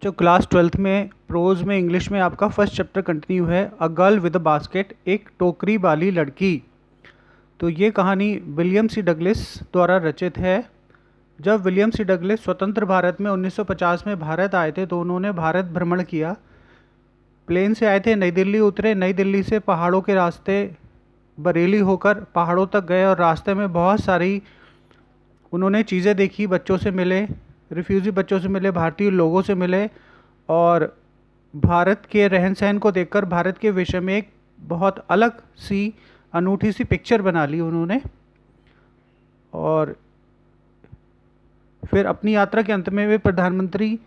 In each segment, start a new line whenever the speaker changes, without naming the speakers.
बच्चों class 12th में pros में इंग्लिश में आपका फर्स्ट चैप्टर कंटिन्यू है a girl with a basket, एक टोकरी वाली लड़की। तो ये कहानी विलियम सी डगलस द्वारा रचित है। जब विलियम सी डगलस स्वतंत्र भारत में 1950 में भारत आए थे तो उन्होंने भारत भ्रमण किया। प्लेन से आए थे, नई दिल्ली उतरे, नई दिल्ली से पहाड़ों के रास्ते बरेली होकर पहाड़ों तक गए और रास्ते में बहुत सारी उन्होंने चीज़ें देखी, बच्चों से मिले, रिफ्यूजी बच्चों से मिले, भारतीय लोगों से मिले और भारत के रहन सहन को देखकर भारत के विषय में एक बहुत अलग सी अनूठी सी पिक्चर बना ली उन्होंने। और फिर अपनी यात्रा के अंत में वे प्रधानमंत्री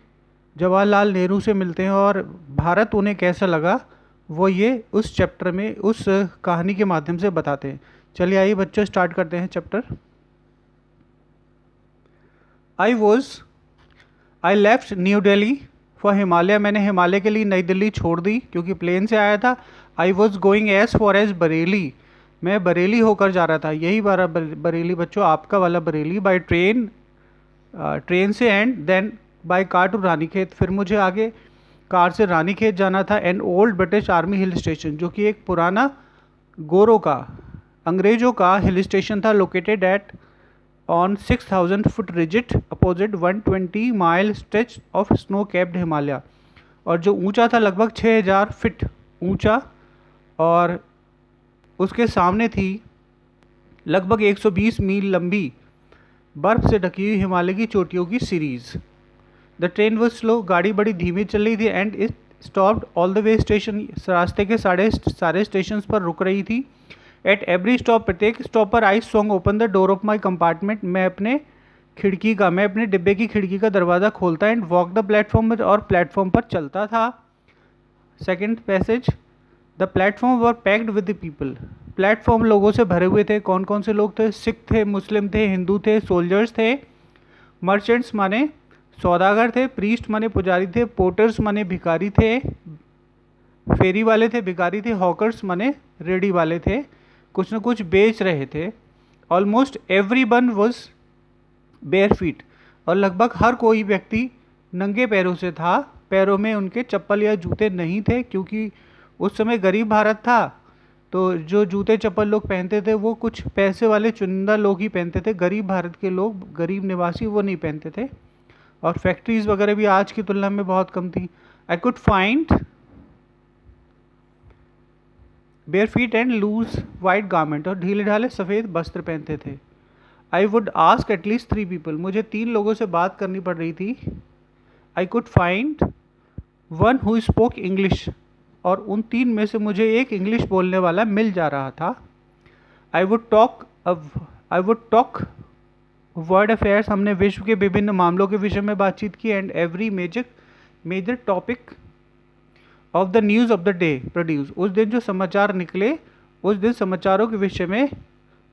जवाहरलाल नेहरू से मिलते हैं और भारत उन्हें कैसा लगा वो ये उस चैप्टर में उस कहानी के माध्यम से बताते हैं। चलिए आइए बच्चों स्टार्ट करते हैं chapter. I left new Delhi for Himalaya. मैंने हिमालय के लिए नई दिल्ली छोड़ दी क्योंकि प्लेन से आया था। I was going as far as Bareilly. मैं बरेली होकर जा रहा था, यही बारा बरेली बच्चों, आपका वाला बरेली। बाई ट्रेन से and then by car to Ranikhet. फिर मुझे आगे कार से रानीखेत जाना था। An old British army hill station, जो कि एक पुराना गोरों का, अंग्रेज़ों का हिल स्टेशन था, लोकेटेड एट ऑन 6000 फुट रिजिट opposite 120 mile stretch of snow capped Himalaya, और जो ऊंचा था लगभग 6000 फीट ऊंचा, और उसके सामने थी लगभग 120 मील लंबी बर्फ़ से ढकी हुई हिमालय की चोटियों की series. The train was slow, गाड़ी बड़ी धीमी चल रही थी। And it stopped all the way station, रास्ते के सारे स्टेशन पर रुक रही थी। एट एवरी स्टॉप, प्रत्येक स्टॉप पर I song open the door of my compartment. मैं अपने डिब्बे की खिड़की का दरवाज़ा खोलता एंड वॉक द प्लेटफॉर्म, और प्लेटफॉर्म पर चलता था। Second passage, the platform were packed with the people. Platform लोगों से भरे हुए थे। कौन कौन से लोग थे? सिख थे, मुस्लिम थे, हिंदू थे, सोल्जर्स थे, मर्चेंट्स माने सौदागर थे, प्रीस्ट माने पुजारी थे, पोर्टर्स माने भिखारी थे, फेरी वाले थे, भिखारी थे, हॉकर्स माने रेडी वाले थे, कुछ न कुछ बेच रहे थे। Almost every one was bare feet, और लगभग हर कोई व्यक्ति नंगे पैरों से था। पैरों में उनके चप्पल या जूते नहीं थे क्योंकि उस समय गरीब भारत था, तो जो जूते चप्पल लोग पहनते थे वो कुछ पैसे वाले चुनिंदा लोग ही पहनते थे। गरीब भारत के लोग, गरीब निवासी, वो नहीं पहनते थे। और फैक्ट्रीज वगैरह भी आज की तुलना में बहुत कम थी। I could find bare feet and loose white garment, और ढीले ढाले सफ़ेद वस्त्र पहनते थे। I would ask at least 3 people, मुझे 3 लोगों से बात करनी पड़ रही थी। I could find one who spoke English, और उन 3 में से मुझे एक इंग्लिश बोलने वाला मिल जा रहा था। I would talk world affairs, हमने विश्व के विभिन्न मामलों के विषय में बातचीत की। And every major topic of the news of the day produce, उस दिन जो समाचार निकले, उस दिन समाचारों के विषय में,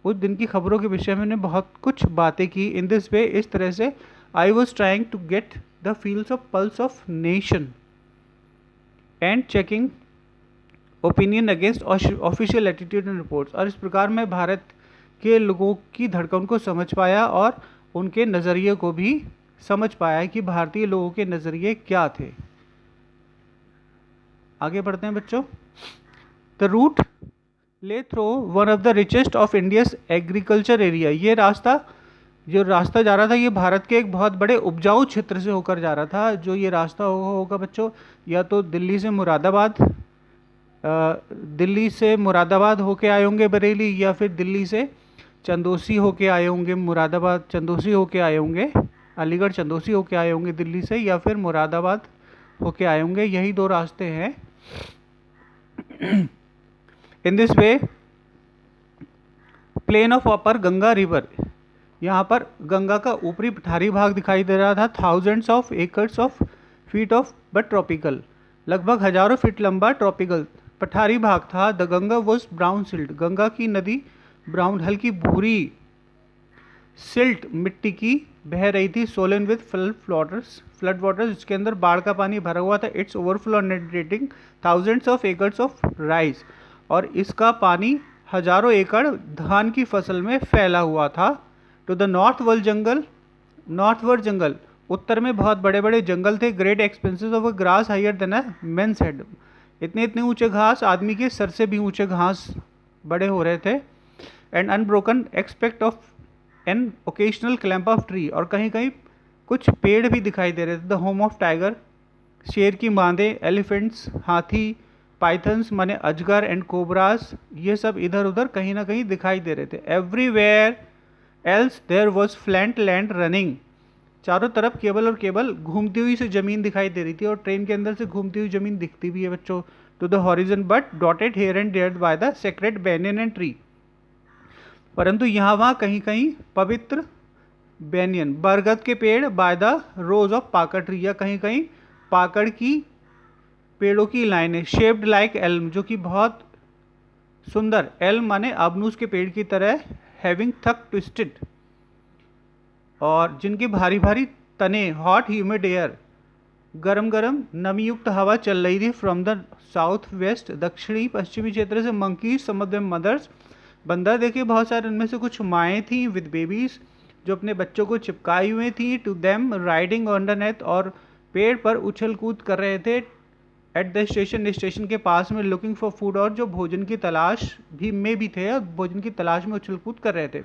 उस दिन की खबरों के विषय में हमने बहुत कुछ बातें की। इन दिस वे, इस तरह से, I was trying to get the feels of pulse of nation and checking opinion against official attitude and reports, और इस प्रकार मैं भारत के लोगों की धड़कन को समझ पाया और उनके नज़रिए को भी समझ पाया कि भारतीय लोगों के नज़रिए क्या थे। आगे बढ़ते हैं बच्चों। The route lay through one of the richest of India's agriculture area, ये जो रास्ता जा रहा था ये भारत के एक बहुत बड़े उपजाऊ क्षेत्र से होकर जा रहा था। जो ये रास्ता होगा बच्चों, या तो दिल्ली से मुरादाबाद होके आए होंगे बरेली, या फिर दिल्ली से चंदौसी होके आए होंगे, मुरादाबाद चंदौसी होके आए होंगे, अलीगढ़ चंदौसी होके आए होंगे दिल्ली से, या फिर मुरादाबाद होके आए होंगे। यही 2 रास्ते हैं। In this way, plain of upper Ganga river, यहाँ पर गंगा का ऊपरी पठारी भाग दिखाई दे रहा था। Thousands of acres of feet of but tropical, लगभग हजारों फीट लंबा ट्रॉपिकल पठारी भाग था। The Ganga was brown silt, Ganga की नदी ब्राउन, हल्की भूरी सिल्ट मिट्टी की बह रही थी। सोलन विद फ्लड वाटर्स, जिसके अंदर बाढ़ का पानी भरा हुआ था। It's overflow netting thousands of acres of rice, और इसका पानी हजारों एकड़ धान की फसल में फैला हुआ था। टू द नॉर्थवर्ड जंगल, उत्तर में बहुत बड़े बड़े जंगल थे। Great expanses of a grass higher than a man's head, इतने इतने ऊंचे घास, आदमी के सर से भी ऊंचे घास बड़े हो रहे थे। And unbroken expect of an occasional clamp of tree, और कहीं कहीं कुछ पेड़ भी दिखाई दे रहे थे। द होम ऑफ टाइगर, शेर की मांदे, एलिफेंट्स हाथी, पाइथन्स माने अजगर, एंड कोबरास, ये सब इधर उधर कहीं ना कहीं दिखाई दे रहे थे। Everywhere else there was flat land running, चारों तरफ केबल और केबल घूमती हुई से ज़मीन दिखाई दे रही थी, और ट्रेन के अंदर से घूमती हुई ज़मीन दिखती भी है बच्चों। To the horizon but dotted here and there by the sacred banyan and tree, परंतु यहाँ वहाँ कहीं कहीं पवित्र बैनियन बरगद के पेड़, by the rose of Pakur tree, या कहीं कहीं पाकड़ की पेड़ों की लाइनें। शेप्ड लाइक एल्म, जो कि बहुत सुंदर, एल्म माने अबनूस के पेड़ की तरह, हैविंग थक ट्विस्टेड, और जिनके भारी भारी तने, हॉट ह्यूमिड एयर, गरम गरम नमी युक्त हवा चल रही थी। फ्रॉम द साउथ वेस्ट, दक्षिणी पश्चिमी क्षेत्र से। Monkey some of them mothers, बंदर देखे बहुत सारे, उनमें से कुछ माएँ थीं, विद बेबीज, जो अपने बच्चों को चिपकाई हुए थी। To them riding on the net, और पेड़ पर उछल कूद कर रहे थे। एट द स्टेशन, स्टेशन के पास में। लुकिंग फॉर फूड, और जो भोजन की तलाश भी थे, और भोजन की तलाश में उछल कूद कर रहे थे।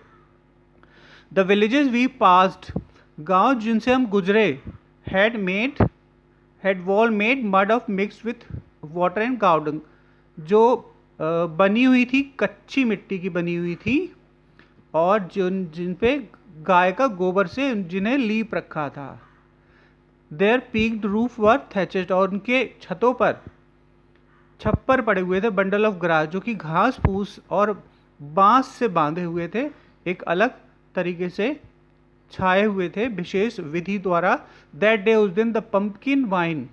द विलेजेस वी पास्ड, गांव जिनसे हम गुजरे, had wall made mud of mix with water and cow dung, जो बनी हुई थी, कच्ची मिट्टी की बनी हुई थी, और जिन पे गाय का गोबर से जिन्हें लीप रखा था। देयर पीक्ड रूफ वर थैचेड, और उनके छतों पर छप्पर पड़े हुए थे। बंडल ऑफ ग्रास, जो कि घास फूस और बांस से बांधे हुए थे, एक अलग तरीके से छाए हुए थे विशेष विधि द्वारा। दैट डे, उस दिन, द पंपकिन वाइन,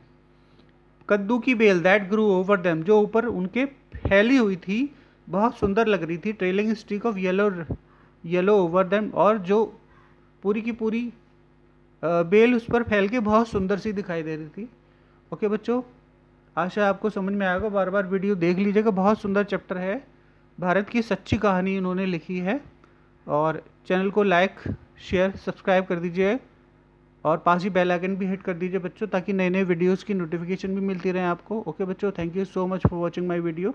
कद्दू की बेल, दैट ग्रू ओवर देम, जो ऊपर उनके फैली हुई थी, बहुत सुंदर लग रही थी। Trailing stick of yellow over them, और जो पूरी की पूरी बेल उस पर फैल के बहुत सुंदर सी दिखाई दे रही थी। ओके बच्चों, आशा है आपको समझ में आएगा। बार बार वीडियो देख लीजिएगा, बहुत सुंदर चैप्टर है, भारत की सच्ची कहानी इन्होंने लिखी है। और चैनल को लाइक शेयर सब्सक्राइब कर दीजिए, और पास ही बेल आइकन भी हिट कर दीजिए बच्चों, ताकि नए नए वीडियोज़ की नोटिफिकेशन भी मिलती रहे आपको। ओके बच्चों, thank you so much for watching my video.